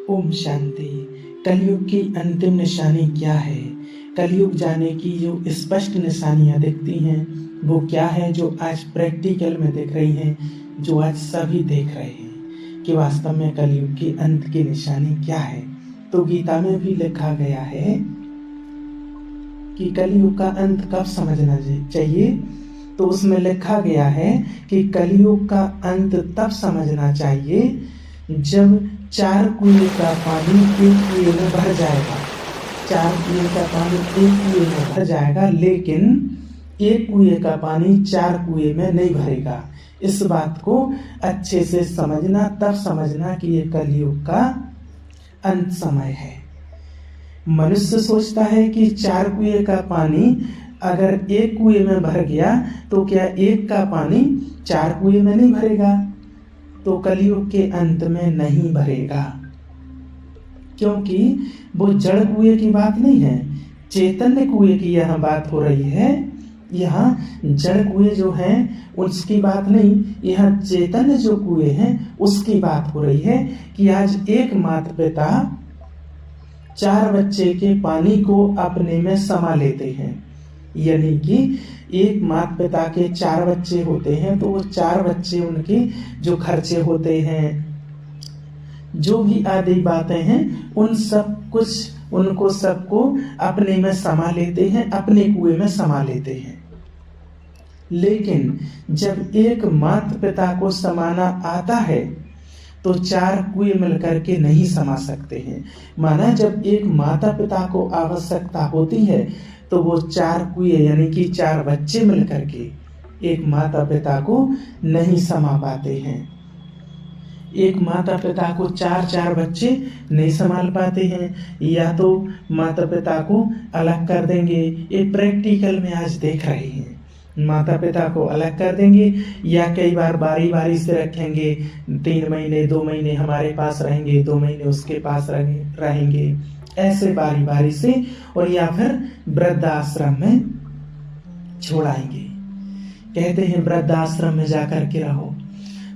ओम शांति। कलयुग की अंतिम निशानी क्या है? कलयुग जाने की जो स्पष्ट निशानियां दिखती हैं वो क्या है, जो आज प्रैक्टिकल में दिख रही हैं, जो आज सभी देख रहे हैं कि वास्तव में कलयुग की अंत की निशानी क्या है। तो गीता में भी लिखा गया है कि कलयुग का अंत कब समझना चाहिए। तो उसमें लिखा गया है कि कलयुग का अंत तब समझना चाहिए जब 4 कुएं का पानी एक कुएं में भर जाएगा। 4 कुएं का पानी एक कुएं में भर जाएगा, लेकिन एक कुएं का पानी 4 कुएं में नहीं भरेगा। इस बात को अच्छे से समझना, तब समझना कि ये कलयुग का अंत समय है। मनुष्य सोचता है कि 4 कुएं का पानी अगर एक कुएं में भर गया तो क्या एक का पानी 4 कुएं में नहीं भरेगा? तो कलयुग के अंत में नहीं भरेगा, क्योंकि वो जड़ कुएं की बात नहीं है, चैतन्य कुएं की यहाँ बात हो रही है। यहाँ जड़ कुएं जो हैं उसकी बात नहीं, यहाँ चैतन्य जो कुएं हैं उसकी बात हो रही है कि आज एक माता पिता 4 बच्चे के पानी को अपने में समा लेते हैं। यानी कि एक माता पिता के 4 बच्चे होते हैं तो वो 4 बच्चे, उनके जो खर्चे होते हैं, जो भी आदि बातें हैं, उन सबको अपने में समा लेते हैं, अपने कुएं में समा लेते हैं। लेकिन जब एक माता पिता को समाना आता है तो 4 कुएं मिलकर के नहीं समा सकते हैं। माना जब एक माता पिता को आवश्यकता होती है तो वो 4 कुएं यानी कि 4 बच्चे मिलकर के एक माता पिता को नहीं समा पाते हैं। एक माता पिता को 4 बच्चे नहीं संभाल पाते हैं, या तो माता पिता को अलग कर देंगे। ये प्रैक्टिकल में आज देख रहे हैं, माता पिता को अलग कर देंगे या कई बार बारी बारी से रखेंगे। 3 महीने 2 महीने हमारे पास रहेंगे, 2 महीने उसके पास रहेंगे, ऐसे बारी बारी से, और या फिर वृद्धाश्रम में छोड़ाएंगे। कहते हैं वृद्धाश्रम में जाकर के रहो।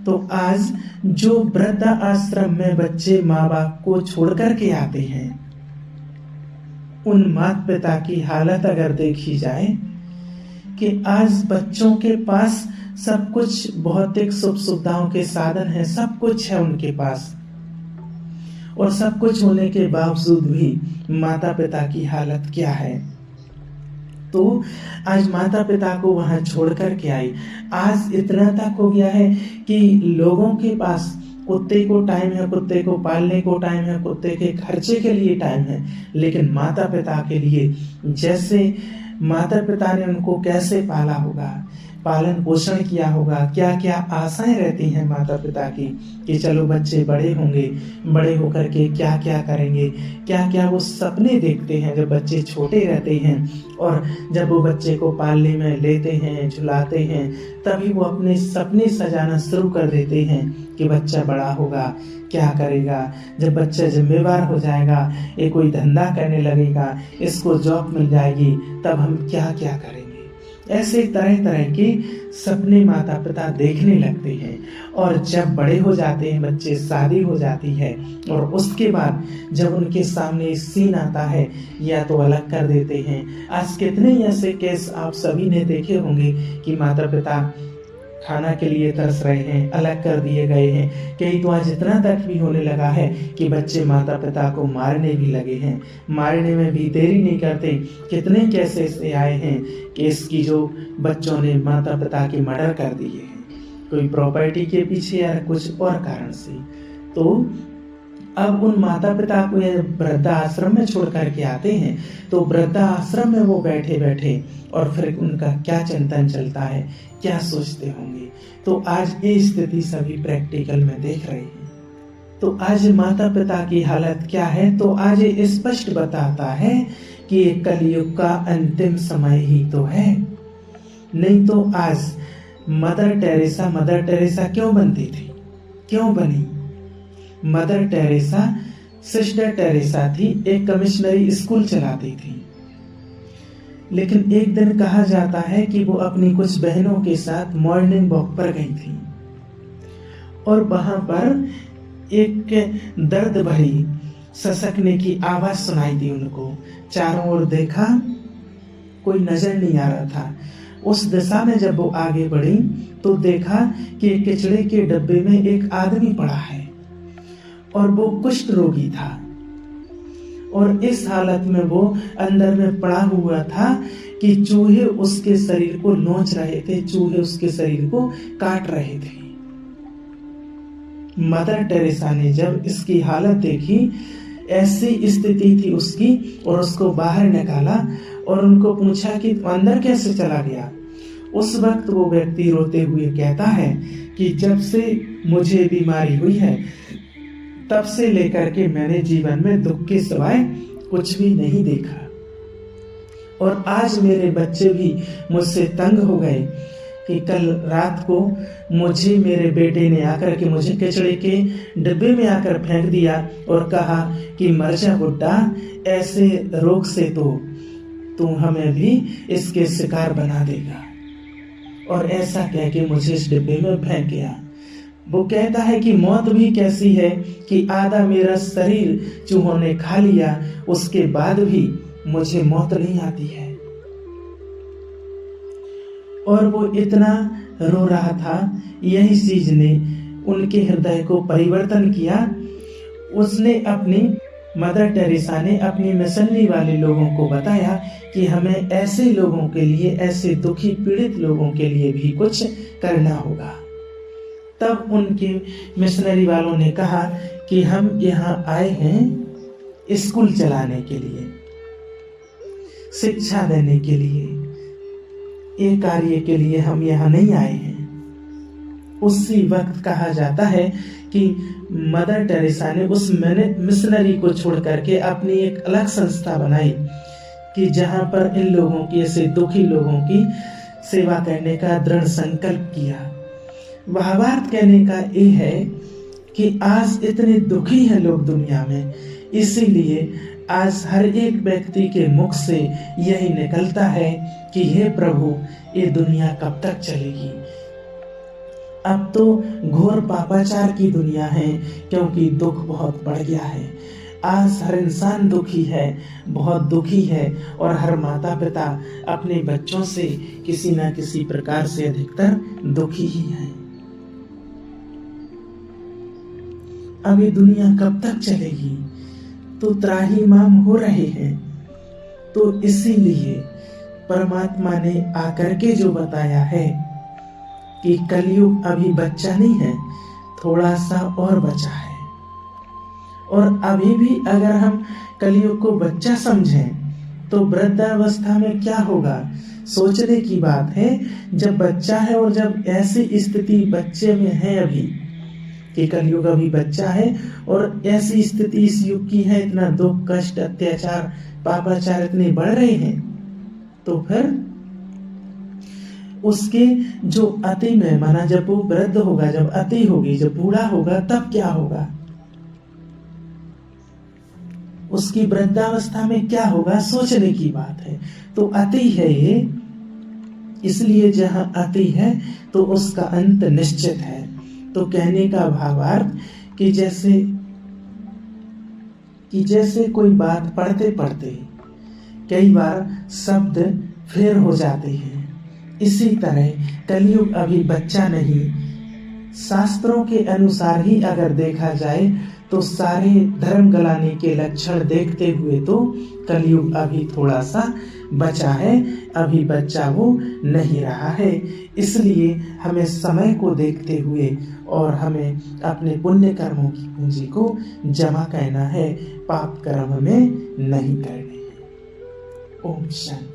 तो आज जो वृद्धाश्रम में बच्चे माँ बाप को छोड़ कर के आते हैं, उन माता पिता की हालत अगर देखी जाए कि आज बच्चों के पास सब कुछ, भौतिक सुख सुविधाओं के साधन है, सब कुछ है उनके पास, और सब कुछ होने के बावजूद भी माता पिता की हालत क्या है। तो आज माता पिता को वहां छोड़ कर के आई। आज इतना तक हो गया है कि लोगों के पास कुत्ते को टाइम है, कुत्ते को पालने को टाइम है, कुत्ते के खर्चे के लिए टाइम है, लेकिन माता पिता के लिए, जैसे माता पिता ने उनको कैसे पाला होगा, पालन पोषण किया होगा, क्या क्या आशाएं रहती हैं माता पिता की कि चलो बच्चे बड़े होंगे, बड़े होकर के क्या क्या करेंगे, क्या क्या वो सपने देखते हैं जब बच्चे छोटे रहते हैं। और जब वो बच्चे को पालने में लेते हैं, झुलाते हैं, तभी वो अपने सपने सजाना शुरू कर देते हैं कि बच्चा बड़ा होगा क्या करेगा, जब बच्चा जिम्मेवार हो जाएगा, ये कोई धंधा करने लगेगा, इसको जॉब मिल जाएगी, तब हम क्या क्या करेंगे। ऐसे तरह तरह के सपने माता पिता देखने लगते हैं। और जब बड़े हो जाते हैं बच्चे, शादी हो जाती है, और उसके बाद जब उनके सामने सीन आता है, या तो अलग कर देते हैं। आज कितने ऐसे केस आप सभी ने देखे होंगे कि माता पिता खाना के लिए तरस रहे हैं, अलग कर दिए गए हैं। कई तो आज इतना तक भी होने लगा है कि बच्चे माता पिता को मारने भी लगे हैं, मारने में भी देरी नहीं करते। कितने कैसे ऐसे आए हैं कि इसकी जो बच्चों ने माता पिता के मर्डर कर दिए हैं, कोई प्रॉपर्टी के पीछे या कुछ और कारण से। तो अब उन माता पिता को वृद्धाश्रम में छोड़ करके आते हैं, तो वृद्धाश्रम में वो बैठे बैठे और फिर उनका क्या चिंतन चलता है, क्या सोचते होंगे। तो आज ये स्थिति सभी प्रैक्टिकल में देख रहे हैं। तो आज माता पिता की हालत क्या है, तो आज ये स्पष्ट बताता है कि ये कलयुग का अंतिम समय ही तो है। नहीं तो आज मदर टेरेसा क्यों बनती थी, क्यों बनी? मदर टेरेसा सिस्टर टेरेसा थी, एक कमिश्नरी स्कूल चलाती थी। लेकिन एक दिन कहा जाता है कि वो अपनी कुछ बहनों के साथ मॉर्निंग वॉक पर गई थी, और वहां पर एक दर्द भरी ससकने की आवाज सुनाई दी उनको। चारों ओर देखा, कोई नजर नहीं आ रहा था। उस दिशा में जब वो आगे बढ़ी तो देखा कि एक कचड़े के डब्बे में एक आदमी पड़ा है और वो कुष्ठ रोगी था। और इस हालत में वो अंदर में पड़ा हुआ था कि चूहे उसके शरीर को नोच रहे थे, चूहे उसके शरीर को काट रहे थे। मदर टेरेसा ने जब इसकी हालत देखी, ऐसी स्थिति थी उसकी, और उसको बाहर निकाला और उनको पूछा कि अंदर कैसे चला गया। उस वक्त वो व्यक्ति रोते हुए कहता है कि जब से मुझे बीमारी हुई है तब से लेकर के मैंने जीवन में दुख के सिवाय कुछ भी नहीं देखा, और आज मेरे बच्चे भी मुझसे तंग हो गए कि कल रात को मुझे मेरे बेटे ने आकर के मुझे कचड़े के डिब्बे में आकर फेंक दिया और कहा कि मर जा बुड्ढा, ऐसे रोग से तो तू हमें भी इसके शिकार बना देगा। और ऐसा कह के मुझे इस डिब्बे में फेंक गया। वो कहता है कि मौत भी कैसी है कि आधा मेरा शरीर चूहों ने खा लिया, उसके बाद भी मुझे मौत नहीं आती है। और वो इतना रो रहा था, यही चीज ने उनके हृदय को परिवर्तन किया। उसने अपनी मदर टेरेसा ने अपनी मिशनरी वाले लोगों को बताया कि हमें ऐसे लोगों के लिए, ऐसे दुखी पीड़ित लोगों के लिए भी कुछ करना होगा। तब उनके मिशनरी वालों ने कहा कि हम यहाँ आए हैं स्कूल चलाने के लिए, शिक्षा देने के लिए, ये कार्य के लिए हम यहाँ नहीं आए हैं। उसी वक्त कहा जाता है कि मदर टेरेसा ने उस मिशनरी को छोड़ करके अपनी एक अलग संस्था बनाई कि जहां पर इन लोगों की, ऐसे दुखी लोगों की सेवा करने का दृढ़ संकल्प किया। भावार्थ कहने का ये है कि आज इतने दुखी हैं लोग दुनिया में, इसीलिए आज हर एक व्यक्ति के मुख से यही निकलता है कि हे प्रभु, ये दुनिया कब तक चलेगी। अब तो घोर पापाचार की दुनिया है, क्योंकि दुख बहुत बढ़ गया है। आज हर इंसान दुखी है, बहुत दुखी है, और हर माता पिता अपने बच्चों से किसी न किसी प्रकार से अधिकतर दुखी ही है। अब ये दुनिया कब तक चलेगी, तो त्राहिमाम हो रहे हैं। तो इसीलिए परमात्मा ने आकर के जो बताया है कि कलयुग अभी बच्चा नहीं है, थोड़ा सा और बचा है। और अभी भी अगर हम कलयुग को बच्चा समझें तो वृद्धावस्था में क्या होगा, सोचने की बात है। जब बच्चा है और जब ऐसी स्थिति बच्चे में है अभी कि कलयुग अभी बच्चा है और ऐसी स्थिति इस युग की है, इतना दुख कष्ट अत्याचार पापाचार इतने बढ़ रहे हैं, तो फिर उसके जो अति में, माना जब वो वृद्ध होगा, जब अति होगी, जब बूढ़ा होगा, तब क्या होगा, उसकी वृद्धावस्था में क्या होगा, सोचने की बात है। तो अति है ये, इसलिए जहां अति है तो उसका अंत निश्चित है। तो कहने का भावार्थ कि जैसे कोई बात पढ़ते पढ़ते कई बार शब्द फेर हो जाते हैं, इसी तरह कलयुग अभी बच्चा नहीं। शास्त्रों के अनुसार ही अगर देखा जाए तो सारे धर्म गलाने के लक्षण देखते हुए तो कलयुग अभी थोड़ा सा बचा है, अभी बच्चा वो नहीं रहा है। इसलिए हमें समय को देखते हुए और हमें अपने पुण्य कर्मों की पूंजी को जमा करना है, पाप कर्म में नहीं करने हैं। ओम शांति।